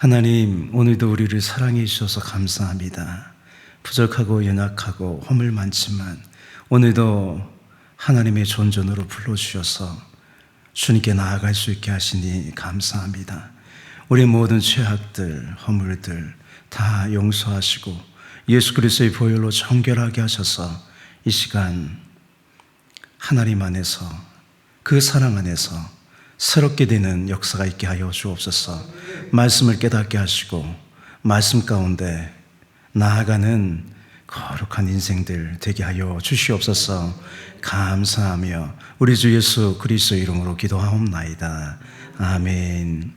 하나님, 오늘도 우리를 사랑해 주셔서 감사합니다. 부족하고 연약하고 허물 많지만 오늘도 하나님의 존전으로 불러주셔서 주님께 나아갈 수 있게 하시니 감사합니다. 우리 모든 죄악들, 허물들 다 용서하시고 예수 그리스도의 보혈로 정결하게 하셔서 이 시간 하나님 안에서, 그 사랑 안에서 새롭게 되는 역사가 있게 하여 주옵소서. 말씀을 깨닫게 하시고 말씀 가운데 나아가는 거룩한 인생들 되게 하여 주시옵소서. 감사하며 우리 주 예수 그리스도 이름으로 기도하옵나이다. 아멘.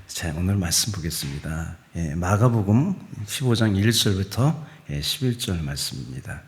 자, 오늘 말씀 보겠습니다. 마가복음 15장 1절부터 11절 말씀입니다.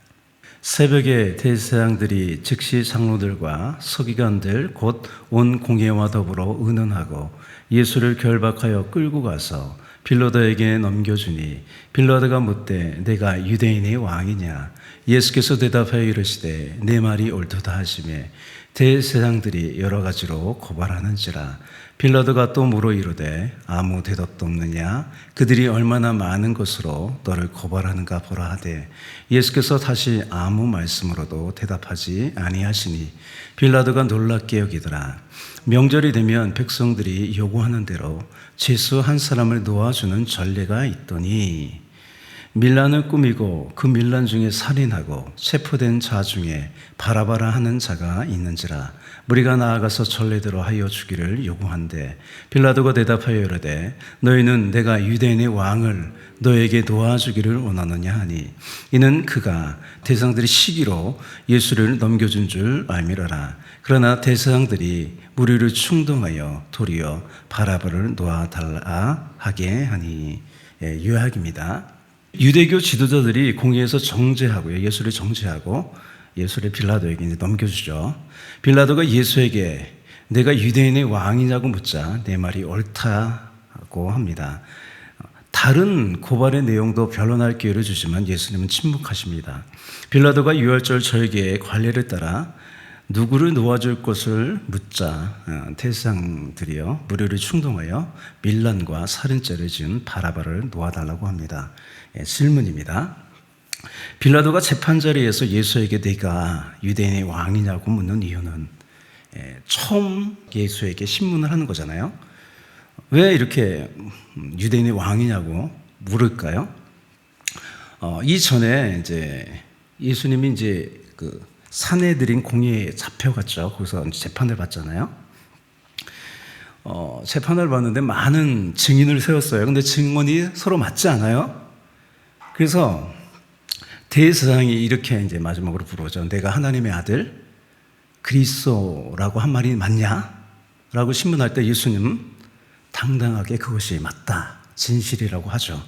새벽에 대제사장들이 즉시 장로들과 서기관들 곧 온 공회와 더불어 의논하고 예수를 결박하여 끌고 가서 빌라도에게 넘겨주니 빌라도가 묻되 내가 유대인의 왕이냐? 예수께서 대답하여 이르시되 내 말이 옳도다 하시매 대제사장들이 여러 가지로 고발하는지라. 빌라도가 또 물어 이르되 아무 대답도 없느냐? 그들이 얼마나 많은 것으로 너를 고발하는가 보라 하되 예수께서 다시 아무 말씀으로도 대답하지 아니하시니 빌라도가 놀랍게 여기더라. 명절이 되면 백성들이 요구하는 대로 죄수 한 사람을 놓아주는 전례가 있더니 밀란을 꾸미고 그 밀란 중에 살인하고 체포된 자 중에 바라바라 하는 자가 있는지라. 무리가 나아가서 전례대로 하여 주기를 요구한대 빌라도가 대답하여 이르되 너희는 내가 유대인의 왕을 너에게 도와주기를 원하느냐 하니 이는 그가 대상들이 시기로 예수를 넘겨준 줄 알미러라. 그러나 대상들이 무리를 충동하여 도리어 바라바를 놓아달라 하게 하니. 요약입니다. 유대교 지도자들이 공회에서 정죄하고요, 예수를 정죄하고 예수를 빌라도에게 이제 넘겨주죠. 빌라도가 예수에게 내가 유대인의 왕이냐고 묻자 내 말이 옳다고 합니다. 다른 고발의 내용도 변론할 기회를 주지만 예수님은 침묵하십니다. 빌라도가 유월절 절기의 관례를 따라 누구를 놓아줄 것을 묻자 대제사장들이요 무리를 충동하여 밀란과 살인죄를 지은 바라바를 놓아달라고 합니다. 질문입니다. 빌라도가 재판 자리에서 예수에게 내가 유대인의 왕이냐고 묻는 이유는 처음 예수에게 신문을 하는 거잖아요. 왜 이렇게 유대인의 왕이냐고 물을까요? 이전에 이제 예수님이 이제 그 산헤드린 공회에 잡혀갔죠. 거기서 재판을 받잖아요. 재판을 받는데 많은 증인을 세웠어요. 근데 증언이 서로 맞지 않아요. 그래서 대제사장이 이렇게 이제 마지막으로 물어보죠. 내가 하나님의 아들 그리스도라고 한 말이 맞냐? 라고 신문할 때 예수님은 당당하게 그것이 맞다, 진실이라고 하죠.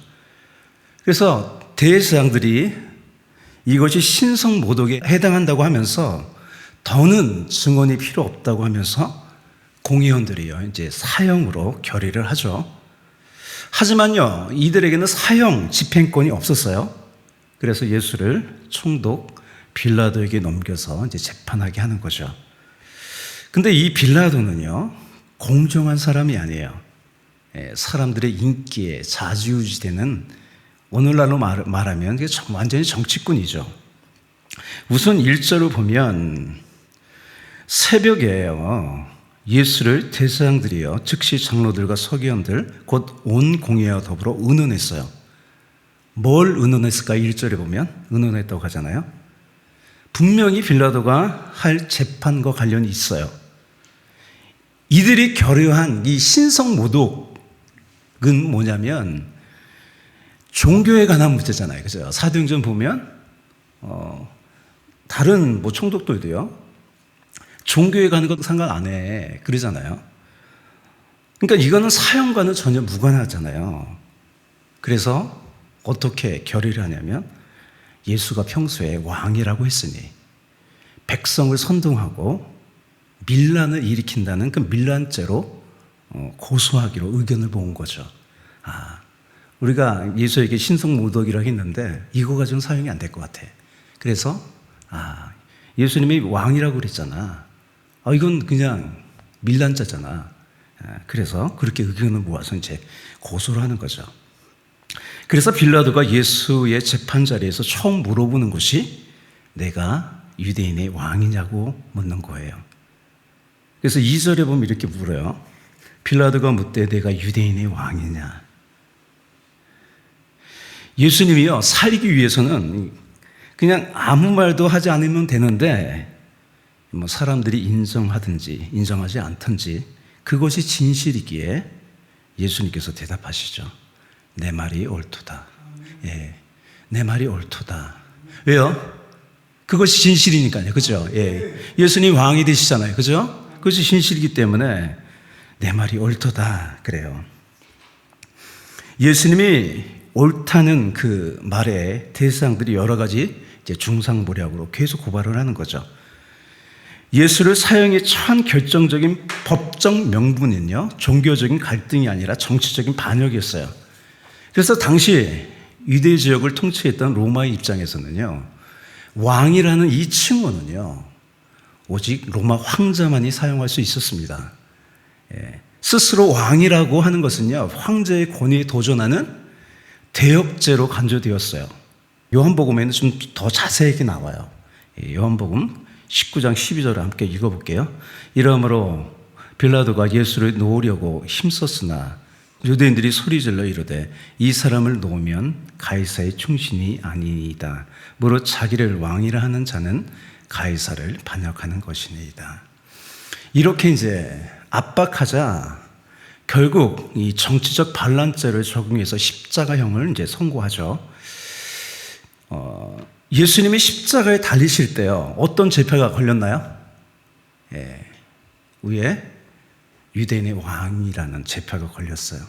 그래서 대제사장들이 이것이 신성모독에 해당한다고 하면서 더는 증언이 필요 없다고 하면서 공의원들이요 이제 사형으로 결의를 하죠. 하지만요 이들에게는 사형 집행권이 없었어요. 그래서 예수를 총독 빌라도에게 넘겨서 이제 재판하게 하는 거죠. 근데 이 빌라도는요 공정한 사람이 아니에요. 사람들의 인기에 좌지우지되는, 오늘날로 말하면 완전히 정치꾼이죠. 우선 1절을 보면 새벽에요 예수를 대제사장들이요 즉시 장로들과 서기관들 곧 온 공회와 더불어 의논했어요. 뭘 의논했을까? 1절에 보면 의논했다고 하잖아요. 분명히 빌라도가 할 재판과 관련이 있어요. 이들이 결의한 이 신성모독은 뭐냐면 종교에 관한 문제잖아요. 그죠? 사도행전 보면 다른 뭐 총독들도요 종교에 관한 건 상관 안 해 그러잖아요. 그러니까 이거는 사형과는 전혀 무관하잖아요. 그래서 어떻게 결의를 하냐면 예수가 평소에 왕이라고 했으니 백성을 선동하고 밀란을 일으킨다는 그 밀란죄로 고소하기로 의견을 모은 거죠. 우리가 예수에게 신성모독이라고 했는데 이거 가지고는 사용이 안 될 것 같아. 그래서 예수님이 왕이라고 그랬잖아. 이건 그냥 밀란자잖아. 그래서 그렇게 의견을 모아서 이제 고소를 하는 거죠. 그래서 빌라도가 예수의 재판 자리에서 처음 물어보는 것이 내가 유대인의 왕이냐고 묻는 거예요. 그래서 2절에 보면 이렇게 물어요. 빌라도가 묻되 내가 유대인의 왕이냐. 예수님이요, 살기 위해서는 그냥 아무 말도 하지 않으면 되는데 뭐 사람들이 인정하든지 인정하지 않든지 그것이 진실이기에 예수님께서 대답하시죠. 내 말이 옳도다. 예, 내 말이 옳도다. 왜요? 그것이 진실이니까요. 그죠? 예. 예수님 왕이 되시잖아요. 그죠? 그것이 진실이기 때문에 내 말이 옳도다. 그래요. 예수님이 옳다는 그 말에 대상들이 여러 가지 이제 중상모략으로 계속 고발을 하는 거죠. 예수를 사형에 처한 결정적인 법적 명분은요, 종교적인 갈등이 아니라 정치적인 반역이었어요. 그래서 당시 유대 지역을 통치했던 로마의 입장에서는요, 왕이라는 이 칭호는요, 오직 로마 황자만이 사용할 수 있었습니다. 스스로 왕이라고 하는 것은요, 황제의 권위에 도전하는 대역죄로 간주되었어요. 요한복음에는 좀 더 자세하게 나와요. 요한복음 19장 12절을 함께 읽어볼게요. 이러므로 빌라도가 예수를 놓으려고 힘썼으나 유대인들이 소리질러 이르되 이 사람을 놓으면 가이사의 충신이 아니이다. 무릇 자기를 왕이라 하는 자는 가이사를 반역하는 것이니이다. 이렇게 이제 압박하자 결국 이 정치적 반란죄를 적용해서 십자가형을 이제 선고하죠. 예수님이 십자가에 달리실 때요, 어떤 죄표가 걸렸나요? 예, 위에 유대인의 왕이라는 죄표가 걸렸어요.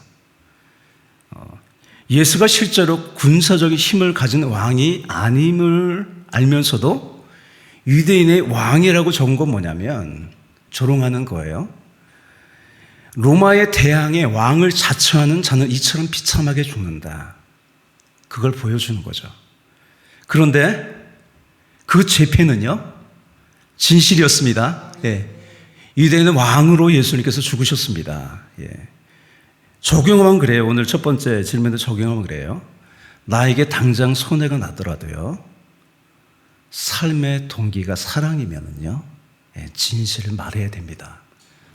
예수가 실제로 군사적인 힘을 가진 왕이 아님을 알면서도 유대인의 왕이라고 적은 건 뭐냐면 조롱하는 거예요. 로마의 대항에 왕을 자처하는 자는 이처럼 비참하게 죽는다. 그걸 보여주는 거죠. 그런데 그 죄패는요, 진실이었습니다. 예. 유대인은 왕으로 예수님께서 죽으셨습니다. 예. 적용하면 그래요. 오늘 첫 번째 질문도 적용하면 그래요. 나에게 당장 손해가 나더라도요, 삶의 동기가 사랑이면은요, 예, 진실을 말해야 됩니다.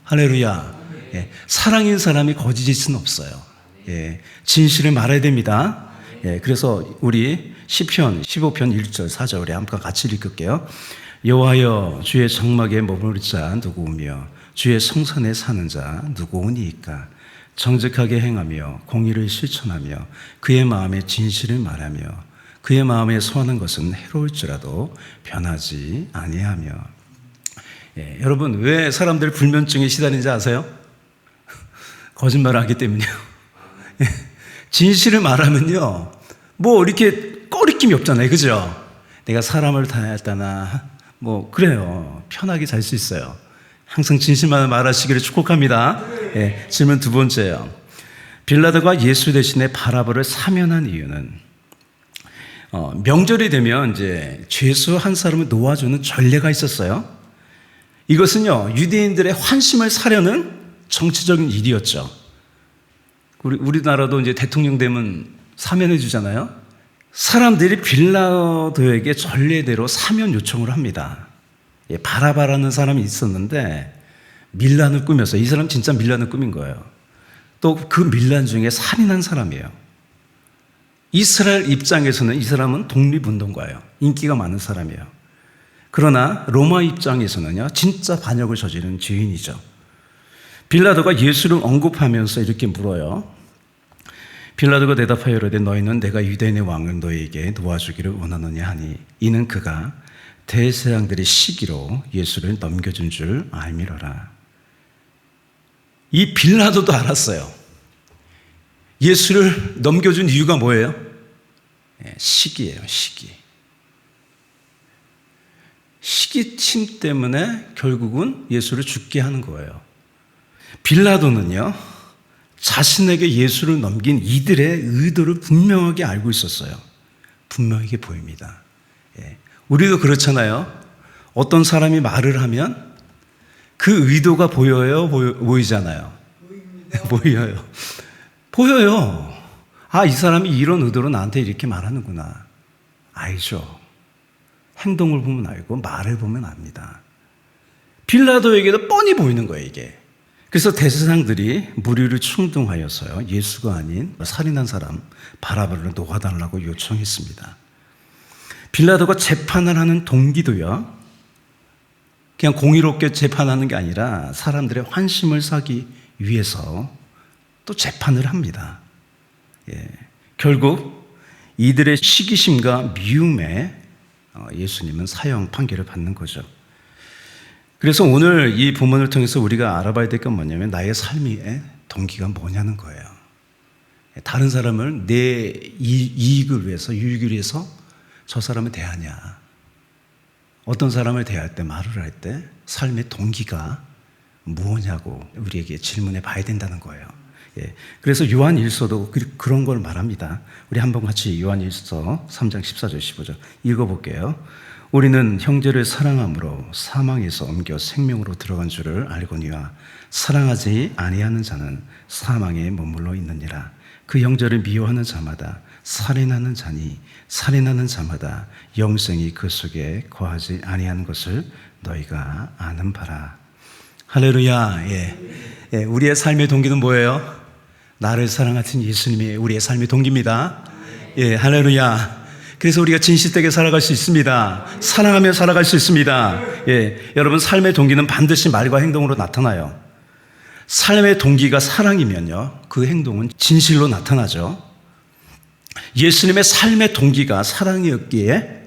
할렐루야. 예, 사랑인 사람이 거짓일 수는 없어요. 예, 진실을 말해야 됩니다. 예, 그래서 우리 시편 15편 1절 4절 우리 함께 같이 읽을게요. 여호와여, 주의 장막에 머무를 자 누구오며 주의 성산에 사는 자 누구오니이까. 정직하게 행하며 공의를 실천하며 그의 마음에 진실을 말하며 그의 마음에 소하는 것은 해로울지라도 변하지 아니하며. 예, 여러분 왜 사람들 불면증에 시달리는지 아세요? 거짓말을 하기 때문이요. 예, 진실을 말하면요, 뭐 이렇게 꺼리낌이 없잖아요. 그죠? 내가 사람을 다했다나 뭐 그래요. 편하게 잘 수 있어요. 항상 진실만 말하시기를 축복합니다. 예, 질문 두 번째요. 빌라도가 예수 대신에 바라바를 사면한 이유는 명절이 되면 이제 죄수 한 사람을 놓아주는 전례가 있었어요. 이것은요, 유대인들의 환심을 사려는 정치적인 일이었죠. 우리나라도 이제 대통령 되면 사면해 주잖아요. 사람들이 빌라도에게 전례대로 사면 요청을 합니다. 예, 바라바라는 사람이 있었는데 밀란을 꾸며서, 이 사람 진짜 밀란을 꾸민 거예요. 또 그 밀란 중에 살인한 사람이에요. 이스라엘 입장에서는 이 사람은 독립운동가예요. 인기가 많은 사람이에요. 그러나 로마 입장에서는요, 진짜 반역을 저지른 죄인이죠. 빌라도가 예수를 언급하면서 이렇게 물어요. 빌라도가 대답하여 이르되 너희는 내가 유대인의 왕을 너희에게 놓아주기를 원하느냐 하니 이는 그가 대제사장들의 시기로 예수를 넘겨준 줄 알미러라. 이 빌라도도 알았어요. 예수를 넘겨준 이유가 뭐예요? 시기예요. 시기침 때문에 결국은 예수를 죽게 하는 거예요. 빌라도는요, 자신에게 예수를 넘긴 이들의 의도를 분명하게 알고 있었어요. 분명하게 보입니다. 예. 우리도 그렇잖아요. 어떤 사람이 말을 하면 그 의도가 보여요, 보이잖아요. 보여요. 보여요. 아, 이 사람이 이런 의도로 나한테 이렇게 말하는구나. 알죠. 행동을 보면 알고 말을 보면 압니다. 빌라도에게도 뻔히 보이는 거예요, 이게. 그래서 대제사장들이 무리를 충동하여서요, 예수가 아닌 살인한 사람 바라바를 놓아달라고 요청했습니다. 빌라도가 재판을 하는 동기도요, 그냥 공의롭게 재판하는 게 아니라 사람들의 환심을 사기 위해서 또 재판을 합니다. 예. 결국 이들의 시기심과 미움에 예수님은 사형 판결을 받는 거죠. 그래서 오늘 이 본문을 통해서 우리가 알아봐야 될 건 뭐냐면 나의 삶의 동기가 뭐냐는 거예요. 다른 사람을 내 이익을 위해서, 유익을 위해서 저 사람을 대하냐. 어떤 사람을 대할 때, 말을 할 때 삶의 동기가 무엇냐고 우리에게 질문해 봐야 된다는 거예요. 예. 그래서 요한일서도 그런 걸 말합니다. 우리 한번 같이 요한일서 3장 14절 15절 읽어볼게요. 우리는 형제를 사랑함으로 사망에서 옮겨 생명으로 들어간 줄을 알거니와 사랑하지 아니하는 자는 사망에 머물러 있느니라. 그 형제를 미워하는 자마다 살인하는 자니 살인하는 자마다 영생이 그 속에 거하지 아니하는 것을 너희가 아는 바라. 할렐루야. 예. 우리의 삶의 동기는 뭐예요? 나를 사랑하신 예수님이 우리의 삶의 동기입니다. 예, 할렐루야. 그래서 우리가 진실되게 살아갈 수 있습니다. 사랑하며 살아갈 수 있습니다. 예, 여러분 삶의 동기는 반드시 말과 행동으로 나타나요. 삶의 동기가 사랑이면요, 그 행동은 진실로 나타나죠. 예수님의 삶의 동기가 사랑이었기에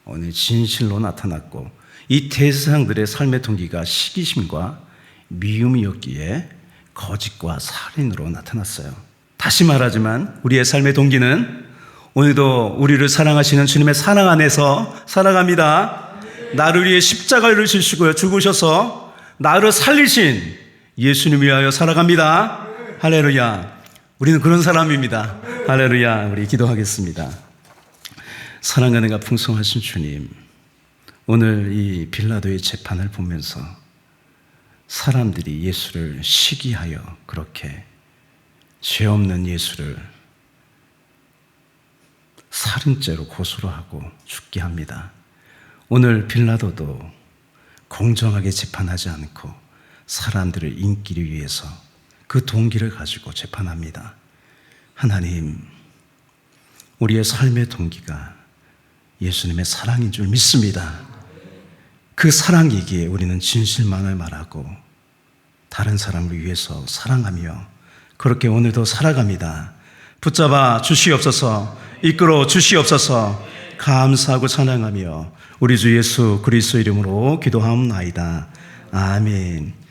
오늘 진실로 나타났고, 이 대제사장들의 삶의 동기가 시기심과 미움이었기에 거짓과 살인으로 나타났어요. 다시 말하지만 우리의 삶의 동기는 오늘도 우리를 사랑하시는 주님의 사랑 안에서 살아갑니다. 나를 위해 십자가를 지시고 죽으셔서 나를 살리신 예수님 위하여 살아갑니다. 할렐루야. 우리는 그런 사람입니다. 할렐루야. 우리 기도하겠습니다. 사랑과 은혜가 풍성하신 주님, 오늘 이 빌라도의 재판을 보면서 사람들이 예수를 시기하여 그렇게 죄 없는 예수를 살인죄로 고소를 하고 죽게 합니다. 오늘 빌라도도 공정하게 재판하지 않고 사람들을 인기를 위해서 그 동기를 가지고 재판합니다. 하나님, 우리의 삶의 동기가 예수님의 사랑인 줄 믿습니다. 그 사랑이기에 우리는 진실만을 말하고 다른 사람을 위해서 사랑하며 그렇게 오늘도 살아갑니다. 붙잡아 주시옵소서, 이끌어 주시옵소서. 감사하고 찬양하며 우리 주 예수 그리스도 이름으로 기도하옵나이다. 아멘.